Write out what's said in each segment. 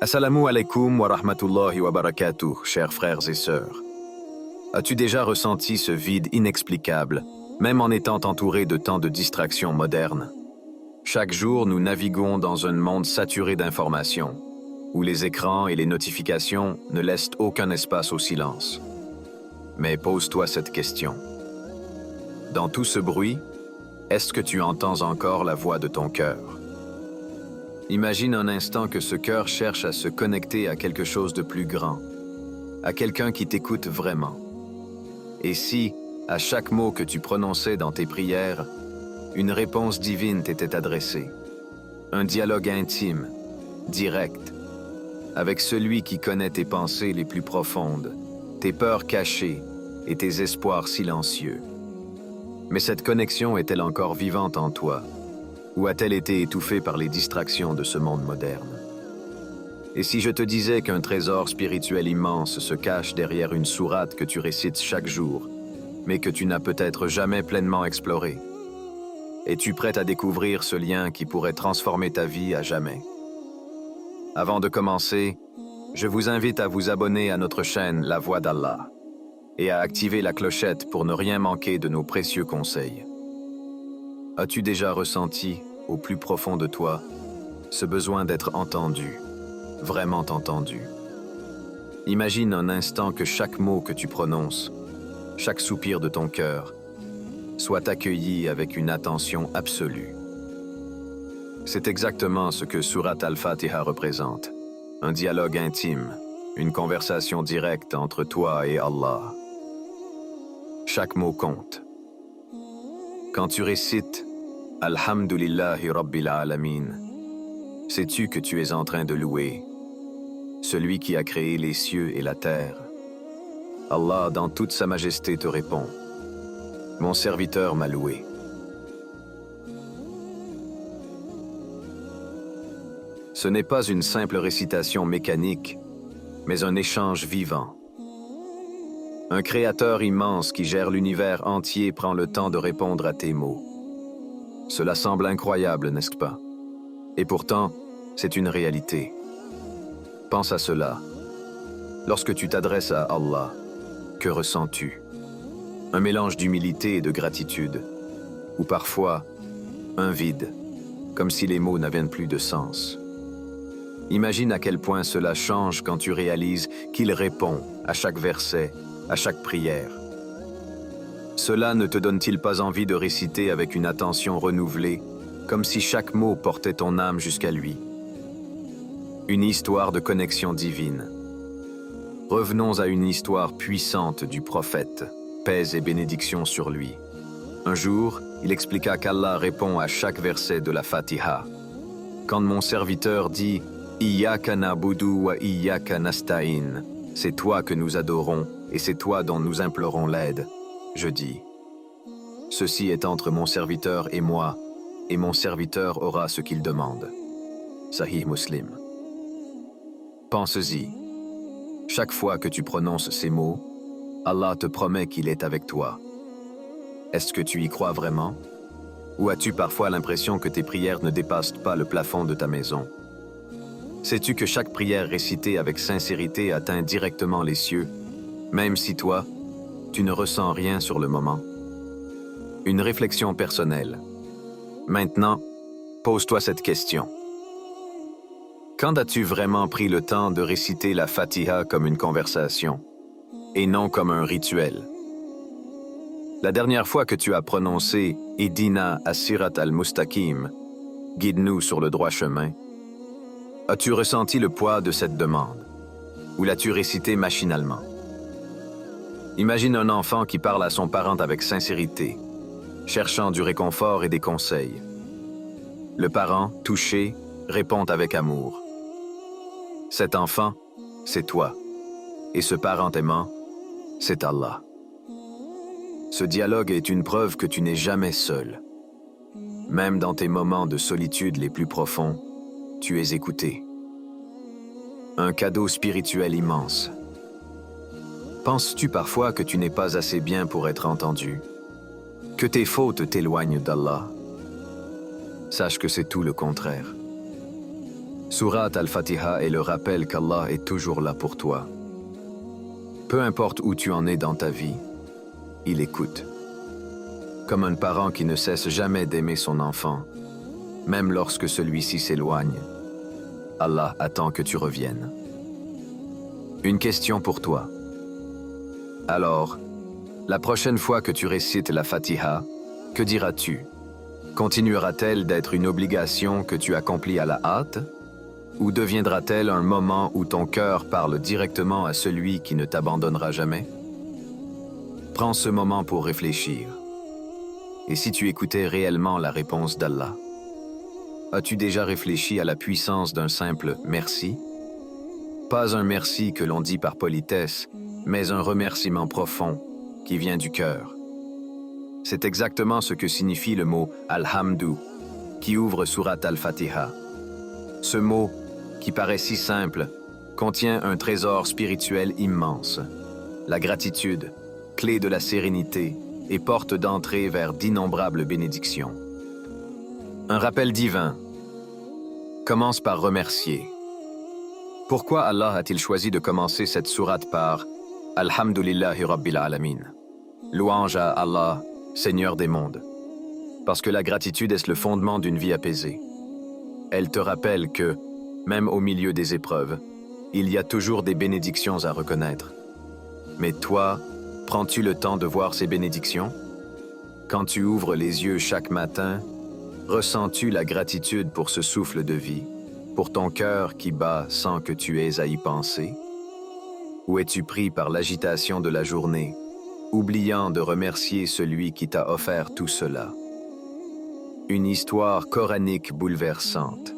Assalamu alaikum wa rahmatullahi wa barakatuh, chers frères et sœurs. As-tu déjà ressenti ce vide inexplicable, même en étant entouré de tant de distractions modernes? Chaque jour, nous naviguons dans un monde saturé d'informations, où les écrans et les notifications ne laissent aucun espace au silence. Mais pose-toi cette question. Dans tout ce bruit, est-ce que tu entends encore la voix de ton cœur? Imagine un instant que ce cœur cherche à se connecter à quelque chose de plus grand, à quelqu'un qui t'écoute vraiment. Et si, à chaque mot que tu prononçais dans tes prières, une réponse divine t'était adressée, un dialogue intime, direct, avec celui qui connaît tes pensées les plus profondes, tes peurs cachées et tes espoirs silencieux. Mais cette connexion est-elle encore vivante en toi? Ou a-t-elle été étouffée par les distractions de ce monde moderne? Et si je te disais qu'un trésor spirituel immense se cache derrière une sourate que tu récites chaque jour, mais que tu n'as peut-être jamais pleinement exploré? Es-tu prête à découvrir ce lien qui pourrait transformer ta vie à jamais? Avant de commencer, je vous invite à vous abonner à notre chaîne La Voix d'Allah et à activer la clochette pour ne rien manquer de nos précieux conseils. As-tu déjà ressenti, au plus profond de toi, ce besoin d'être entendu, vraiment entendu? Imagine un instant que chaque mot que tu prononces, chaque soupir de ton cœur, soit accueilli avec une attention absolue. C'est exactement ce que Sourate Al-Fatiha représente, un dialogue intime, une conversation directe entre toi et Allah. Chaque mot compte. Quand tu récites « Alhamdulillahi Rabbil Alamin », sais-tu que tu es en train de louer celui qui a créé les cieux et la terre? Allah, dans toute sa majesté, te répond « Mon serviteur m'a loué ». Ce n'est pas une simple récitation mécanique, mais un échange vivant. Un créateur immense qui gère l'univers entier prend le temps de répondre à tes mots. Cela semble incroyable, n'est-ce pas? Et pourtant, c'est une réalité. Pense à cela. Lorsque tu t'adresses à Allah, que ressens-tu? Un mélange d'humilité et de gratitude, ou parfois un vide, comme si les mots n'avaient plus de sens. Imagine à quel point cela change quand tu réalises qu'il répond à chaque verset, à chaque prière. Cela ne te donne-t-il pas envie de réciter avec une attention renouvelée, comme si chaque mot portait ton âme jusqu'à lui? Une histoire de connexion divine. Revenons à une histoire puissante du prophète, paix et bénédiction sur lui. Un jour, il expliqua qu'Allah répond à chaque verset de la Fatiha. Quand mon serviteur dit « Iyyaka na'budu wa iyyaka nasta'in » c'est toi que nous adorons et c'est toi dont nous implorons l'aide. Je dis, ceci est entre mon serviteur et moi, et mon serviteur aura ce qu'il demande. Sahih Muslim. Pense-y. Chaque fois que tu prononces ces mots, Allah te promet qu'il est avec toi. Est-ce que tu y crois vraiment? Ou as-tu parfois l'impression que tes prières ne dépassent pas le plafond de ta maison? Sais-tu que chaque prière récitée avec sincérité atteint directement les cieux, même si toi, tu ne ressens rien sur le moment? Une réflexion personnelle. Maintenant, pose-toi cette question. Quand as-tu vraiment pris le temps de réciter la Fatiha comme une conversation, et non comme un rituel? La dernière fois que tu as prononcé « Ihdina as-sirat al-mustaqim » « Guide-nous sur le droit chemin », as-tu ressenti le poids de cette demande? Ou l'as-tu récité machinalement? Imagine un enfant qui parle à son parent avec sincérité, cherchant du réconfort et des conseils. Le parent, touché, répond avec amour. Cet enfant, c'est toi. Et ce parent aimant, c'est Allah. Ce dialogue est une preuve que tu n'es jamais seul. Même dans tes moments de solitude les plus profonds, tu es écouté. Un cadeau spirituel immense. Penses-tu parfois que tu n'es pas assez bien pour être entendu? Que tes fautes t'éloignent d'Allah? Sache que c'est tout le contraire. Surat al-Fatiha est le rappel qu'Allah est toujours là pour toi. Peu importe où tu en es dans ta vie, il écoute. Comme un parent qui ne cesse jamais d'aimer son enfant, même lorsque celui-ci s'éloigne, Allah attend que tu reviennes. Une question pour toi. Alors, la prochaine fois que tu récites la Fatiha, que diras-tu? Continuera-t-elle d'être une obligation que tu accomplis à la hâte? Ou deviendra-t-elle un moment où ton cœur parle directement à celui qui ne t'abandonnera jamais? Prends ce moment pour réfléchir. Et si tu écoutais réellement la réponse d'Allah? As-tu déjà réfléchi à la puissance d'un simple « merci » ? Pas un merci que l'on dit par politesse, mais un remerciement profond qui vient du cœur. C'est exactement ce que signifie le mot « Alhamdu » qui ouvre Surat al-Fatiha. Ce mot, qui paraît si simple, contient un trésor spirituel immense. La gratitude, clé de la sérénité et porte d'entrée vers d'innombrables bénédictions. Un rappel divin. Commence par remercier. Pourquoi Allah a-t-il choisi de commencer cette sourate par « Alhamdulillahi Rabbil Alamin » ? Louange à Allah, Seigneur des mondes. Parce que la gratitude est le fondement d'une vie apaisée. Elle te rappelle que, même au milieu des épreuves, il y a toujours des bénédictions à reconnaître. Mais toi, prends-tu le temps de voir ces bénédictions? Quand tu ouvres les yeux chaque matin, ressens-tu la gratitude pour ce souffle de vie, pour ton cœur qui bat sans que tu aies à y penser? Ou es-tu pris par l'agitation de la journée, oubliant de remercier celui qui t'a offert tout cela? Une histoire coranique bouleversante.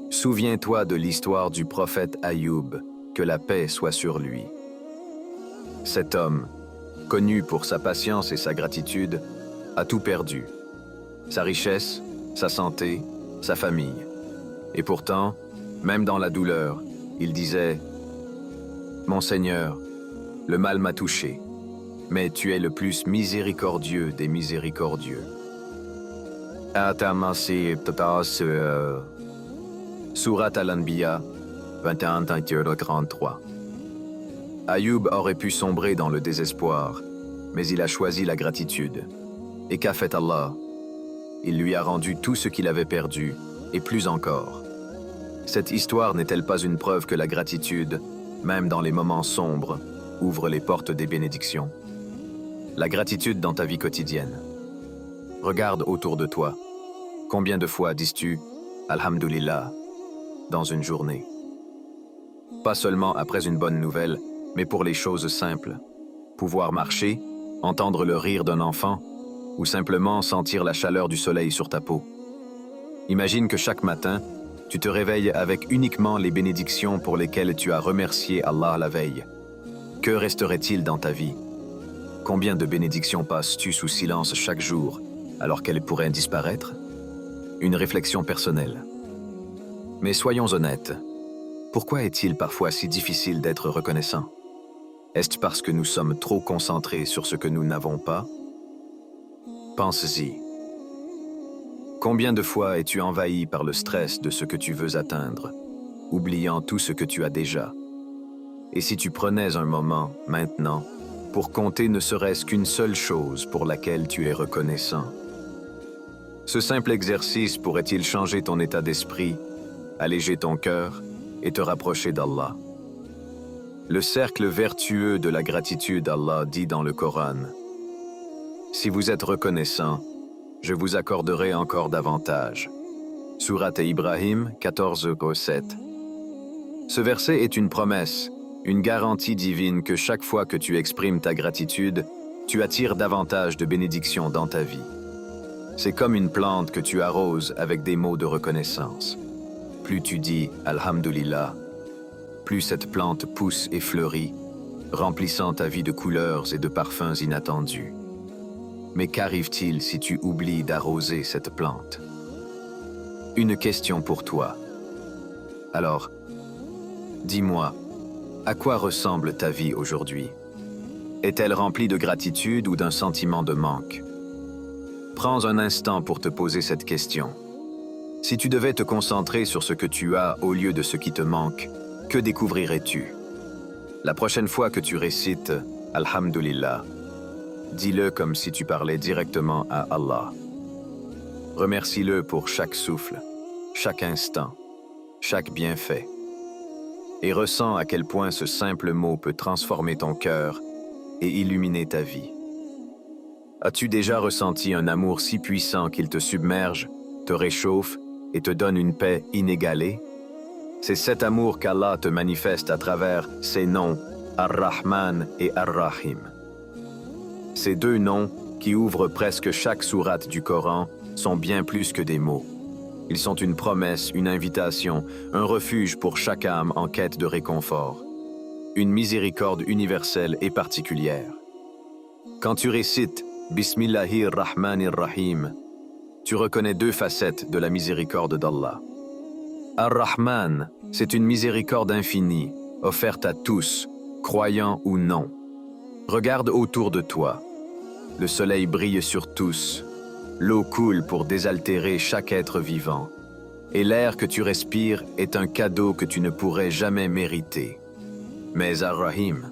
Souviens-toi de l'histoire du prophète Ayoub, que la paix soit sur lui. Cet homme, connu pour sa patience et sa gratitude, a tout perdu. Sa richesse, sa santé, sa famille. Et pourtant, même dans la douleur, il disait « Mon Seigneur, le mal m'a touché, mais tu es le plus miséricordieux des miséricordieux. » Surat al-Anbiya 21-33. Ayoub aurait pu sombrer dans le désespoir, mais il a choisi la gratitude. Et qu'a fait Allah? Il lui a rendu tout ce qu'il avait perdu, et plus encore. Cette histoire n'est-elle pas une preuve que la gratitude, même dans les moments sombres, ouvre les portes des bénédictions? La gratitude dans ta vie quotidienne. Regarde autour de toi. Combien de fois dis-tu « Alhamdulillah » dans une journée? Pas seulement après une bonne nouvelle, mais pour les choses simples. Pouvoir marcher, entendre le rire d'un enfant, ou simplement sentir la chaleur du soleil sur ta peau. Imagine que chaque matin, tu te réveilles avec uniquement les bénédictions pour lesquelles tu as remercié Allah la veille. Que resterait-il dans ta vie? Combien de bénédictions passes-tu sous silence chaque jour, alors qu'elles pourraient disparaître? Une réflexion personnelle. Mais soyons honnêtes, pourquoi est-il parfois si difficile d'être reconnaissant? Est-ce parce que nous sommes trop concentrés sur ce que nous n'avons pas? Pense-y. Combien de fois es-tu envahi par le stress de ce que tu veux atteindre, oubliant tout ce que tu as déjà? Et si tu prenais un moment, maintenant, pour compter ne serait-ce qu'une seule chose pour laquelle tu es reconnaissant? Ce simple exercice pourrait-il changer ton état d'esprit, alléger ton cœur et te rapprocher d'Allah? Le cercle vertueux de la gratitude, Allah dit dans le Coran. Si vous êtes reconnaissant, je vous accorderai encore davantage. Surat Ibrahim 14:7. Ce verset est une promesse, une garantie divine que chaque fois que tu exprimes ta gratitude, tu attires davantage de bénédictions dans ta vie. C'est comme une plante que tu arroses avec des mots de reconnaissance. Plus tu dis « Alhamdulillah », plus cette plante pousse et fleurit, remplissant ta vie de couleurs et de parfums inattendus. Mais qu'arrive-t-il si tu oublies d'arroser cette plante? Une question pour toi. Alors, dis-moi, à quoi ressemble ta vie aujourd'hui? Est-elle remplie de gratitude ou d'un sentiment de manque? Prends un instant pour te poser cette question. Si tu devais te concentrer sur ce que tu as au lieu de ce qui te manque, que découvrirais-tu? La prochaine fois que tu récites « Alhamdulillah », dis-le comme si tu parlais directement à Allah. Remercie-le pour chaque souffle, chaque instant, chaque bienfait. Et ressens à quel point ce simple mot peut transformer ton cœur et illuminer ta vie. As-tu déjà ressenti un amour si puissant qu'il te submerge, te réchauffe et te donne une paix inégalée? C'est cet amour qu'Allah te manifeste à travers ses noms Ar-Rahman et Ar-Rahim. Ces deux noms, qui ouvrent presque chaque sourate du Coran, sont bien plus que des mots. Ils sont une promesse, une invitation, un refuge pour chaque âme en quête de réconfort. Une miséricorde universelle et particulière. Quand tu récites Bismillahir-Rahmanir-Rahim, tu reconnais deux facettes de la miséricorde d'Allah. Ar-Rahman, c'est une miséricorde infinie, offerte à tous, croyants ou non. Regarde autour de toi. Le soleil brille sur tous. L'eau coule pour désaltérer chaque être vivant. Et l'air que tu respires est un cadeau que tu ne pourrais jamais mériter. Mais Ar-Rahim,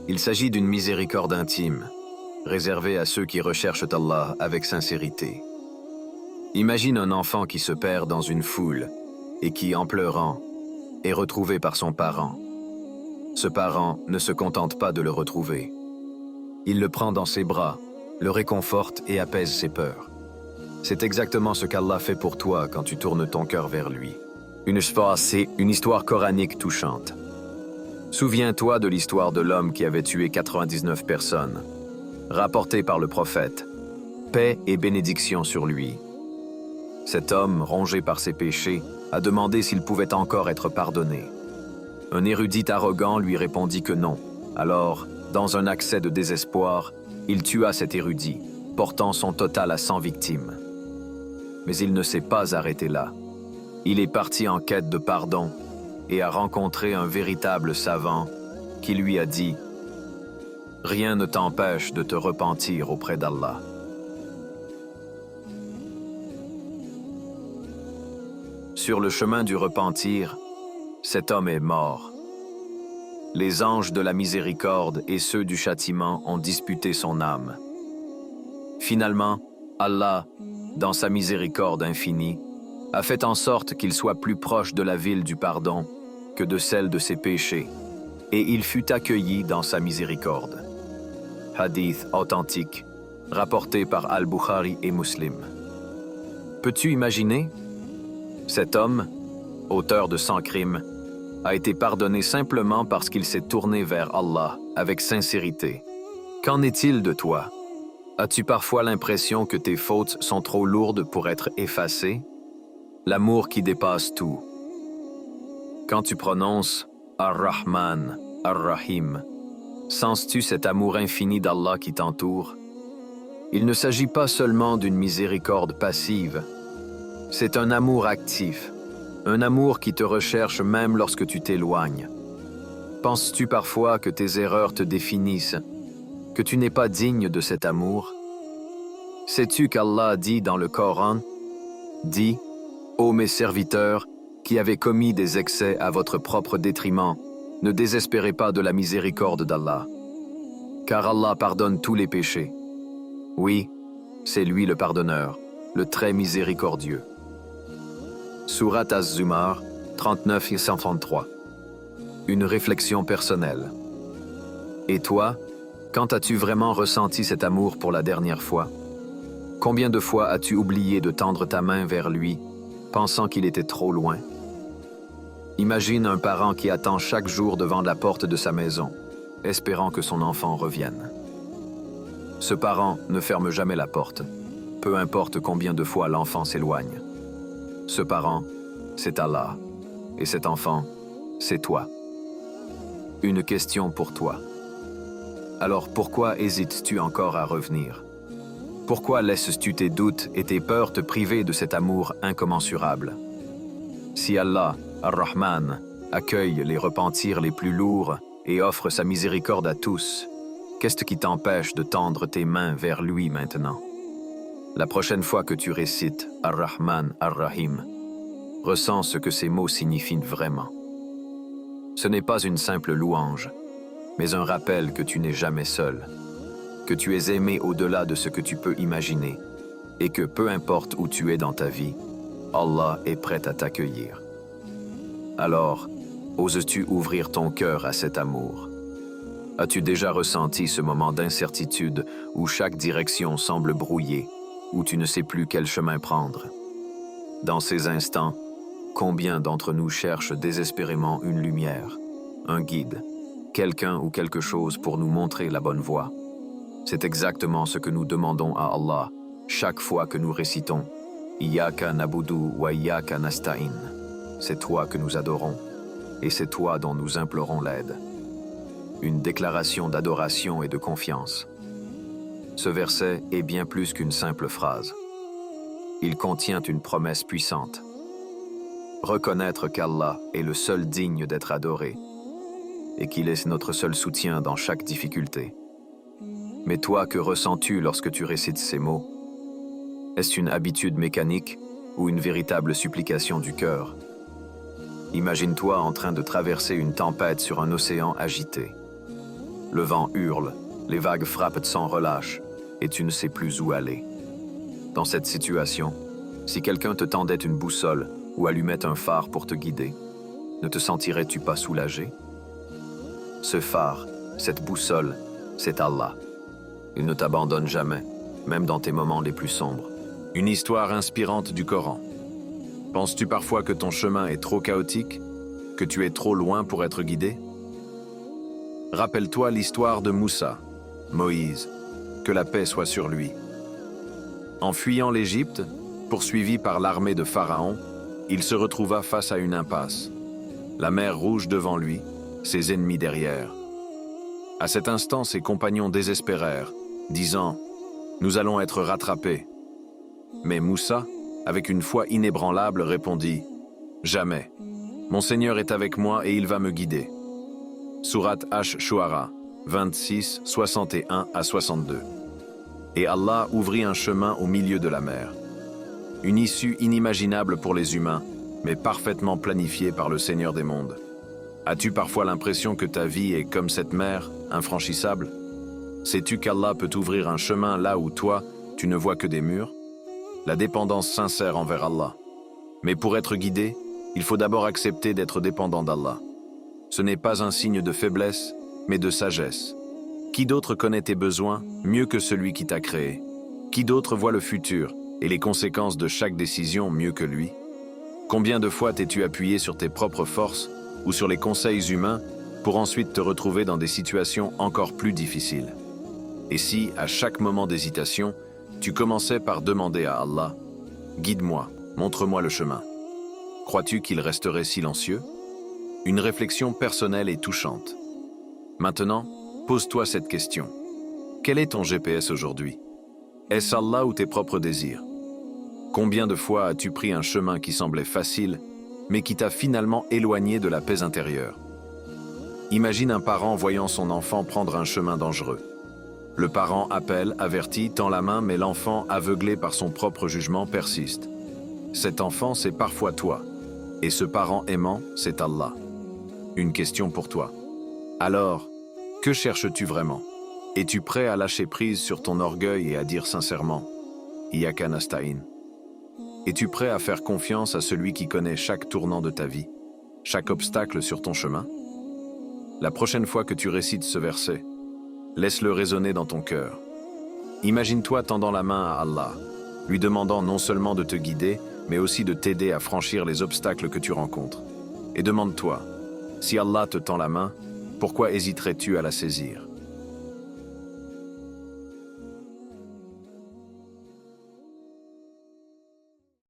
il s'agit d'une miséricorde intime, réservée à ceux qui recherchent Allah avec sincérité. Imagine un enfant qui se perd dans une foule et qui, en pleurant, est retrouvé par son parent. Ce parent ne se contente pas de le retrouver. Il le prend dans ses bras, le réconforte et apaise ses peurs. C'est exactement ce qu'Allah fait pour toi quand tu tournes ton cœur vers lui. C'est une histoire coranique touchante. Souviens-toi de l'histoire de l'homme qui avait tué 99 personnes, rapportée par le prophète. Paix et bénédiction sur lui. Cet homme, rongé par ses péchés, a demandé s'il pouvait encore être pardonné. Un érudit arrogant lui répondit que non. Alors, dans un accès de désespoir, il tua cet érudit, portant son total à 100 victimes. Mais il ne s'est pas arrêté là. Il est parti en quête de pardon et a rencontré un véritable savant qui lui a dit « Rien ne t'empêche de te repentir auprès d'Allah. » Sur le chemin du repentir, cet homme est mort. Les anges de la miséricorde et ceux du châtiment ont disputé son âme. Finalement, Allah, dans sa miséricorde infinie, a fait en sorte qu'il soit plus proche de la ville du pardon que de celle de ses péchés, et il fut accueilli dans sa miséricorde. Hadith authentique, rapporté par Al-Bukhari et Muslim. Peux-tu imaginer? Cet homme, auteur de 100 crimes, a été pardonné simplement parce qu'il s'est tourné vers Allah avec sincérité. Qu'en est-il de toi? As-tu parfois l'impression que tes fautes sont trop lourdes pour être effacées? L'amour qui dépasse tout. Quand tu prononces Ar-Rahman, Ar-Rahim, sens-tu cet amour infini d'Allah qui t'entoure? Il ne s'agit pas seulement d'une miséricorde passive, c'est un amour actif, un amour qui te recherche même lorsque tu t'éloignes. Penses-tu parfois que tes erreurs te définissent, que tu n'es pas digne de cet amour? Sais-tu qu'Allah dit dans le Coran, « Dis, ô mes serviteurs, qui avez commis des excès à votre propre détriment, ne désespérez pas de la miséricorde d'Allah. Car Allah pardonne tous les péchés. Oui, c'est lui le pardonneur, le très miséricordieux. » Surat Az-Zumar, 39 et 133. Une réflexion personnelle. Et toi, quand as-tu vraiment ressenti cet amour pour la dernière fois? Combien de fois as-tu oublié de tendre ta main vers lui, pensant qu'il était trop loin? Imagine un parent qui attend chaque jour devant la porte de sa maison, espérant que son enfant revienne. Ce parent ne ferme jamais la porte, peu importe combien de fois l'enfant s'éloigne. Ce parent, c'est Allah, et cet enfant, c'est toi. Une question pour toi. Alors pourquoi hésites-tu encore à revenir? Pourquoi laisses-tu tes doutes et tes peurs te priver de cet amour incommensurable? Si Allah, Ar-Rahman, accueille les repentirs les plus lourds et offre sa miséricorde à tous, qu'est-ce qui t'empêche de tendre tes mains vers lui maintenant? La prochaine fois que tu récites Ar-Rahman, Ar-Rahim, ressens ce que ces mots signifient vraiment. Ce n'est pas une simple louange, mais un rappel que tu n'es jamais seul, que tu es aimé au-delà de ce que tu peux imaginer, et que peu importe où tu es dans ta vie, Allah est prêt à t'accueillir. Alors, oses-tu ouvrir ton cœur à cet amour? As-tu déjà ressenti ce moment d'incertitude où chaque direction semble brouillée, où tu ne sais plus quel chemin prendre? Dans ces instants, combien d'entre nous cherchent désespérément une lumière, un guide, quelqu'un ou quelque chose pour nous montrer la bonne voie? C'est exactement ce que nous demandons à Allah chaque fois que nous récitons « Iyyaka na'budu wa iyyaka nasta'in ». C'est toi que nous adorons, et c'est toi dont nous implorons l'aide. Une déclaration d'adoration et de confiance. Ce verset est bien plus qu'une simple phrase. Il contient une promesse puissante. Reconnaître qu'Allah est le seul digne d'être adoré, et qu'il est notre seul soutien dans chaque difficulté. Mais toi, que ressens-tu lorsque tu récites ces mots? Est-ce une habitude mécanique ou une véritable supplication du cœur? Imagine-toi en train de traverser une tempête sur un océan agité. Le vent hurle, les vagues frappent sans relâche, et tu ne sais plus où aller. Dans cette situation, si quelqu'un te tendait une boussole ou allumait un phare pour te guider, ne te sentirais-tu pas soulagé? Ce phare, cette boussole, c'est Allah. Il ne t'abandonne jamais, même dans tes moments les plus sombres. Une histoire inspirante du Coran. Penses-tu parfois que ton chemin est trop chaotique, que tu es trop loin pour être guidé? Rappelle-toi l'histoire de Moussa, Moïse, que la paix soit sur lui. En fuyant l'Égypte, poursuivi par l'armée de Pharaon, il se retrouva face à une impasse. La mer Rouge devant lui, ses ennemis derrière. À cet instant, ses compagnons désespérèrent, disant « Nous allons être rattrapés ». Mais Moussa, avec une foi inébranlable, répondit « Jamais. Mon Seigneur est avec moi et il va me guider. » Sourate Ash-Shu'ara, 26, 61 à 62. Et Allah ouvrit un chemin au milieu de la mer. Une issue inimaginable pour les humains, mais parfaitement planifiée par le Seigneur des mondes. As-tu parfois l'impression que ta vie est comme cette mer, infranchissable? Sais-tu qu'Allah peut ouvrir un chemin là où toi, tu ne vois que des murs? La dépendance sincère envers Allah. Mais pour être guidé, il faut d'abord accepter d'être dépendant d'Allah. Ce n'est pas un signe de faiblesse, mais de sagesse. Qui d'autre connaît tes besoins mieux que celui qui t'a créé? Qui d'autre voit le futur et les conséquences de chaque décision mieux que lui? Combien de fois t'es-tu appuyé sur tes propres forces ou sur les conseils humains pour ensuite te retrouver dans des situations encore plus difficiles? Et si, à chaque moment d'hésitation, tu commençais par demander à Allah « Guide-moi, montre-moi le chemin », crois-tu qu'il resterait silencieux? Une réflexion personnelle et touchante. Maintenant, pose-toi cette question. Quel est ton GPS aujourd'hui? Est-ce Allah ou tes propres désirs? Combien de fois as-tu pris un chemin qui semblait facile, mais qui t'a finalement éloigné de la paix intérieure? Imagine un parent voyant son enfant prendre un chemin dangereux. Le parent appelle, avertit, tend la main, mais l'enfant, aveuglé par son propre jugement, persiste. Cet enfant, c'est parfois toi. Et ce parent aimant, c'est Allah. Une question pour toi. Alors, que cherches-tu vraiment? Es-tu prêt à lâcher prise sur ton orgueil et à dire sincèrement « Iyyaka nasta'in » ? Es-tu prêt à faire confiance à celui qui connaît chaque tournant de ta vie, chaque obstacle sur ton chemin? La prochaine fois que tu récites ce verset, laisse-le résonner dans ton cœur. Imagine-toi tendant la main à Allah, lui demandant non seulement de te guider, mais aussi de t'aider à franchir les obstacles que tu rencontres. Et demande-toi, si Allah te tend la main, pourquoi hésiterais-tu à la saisir?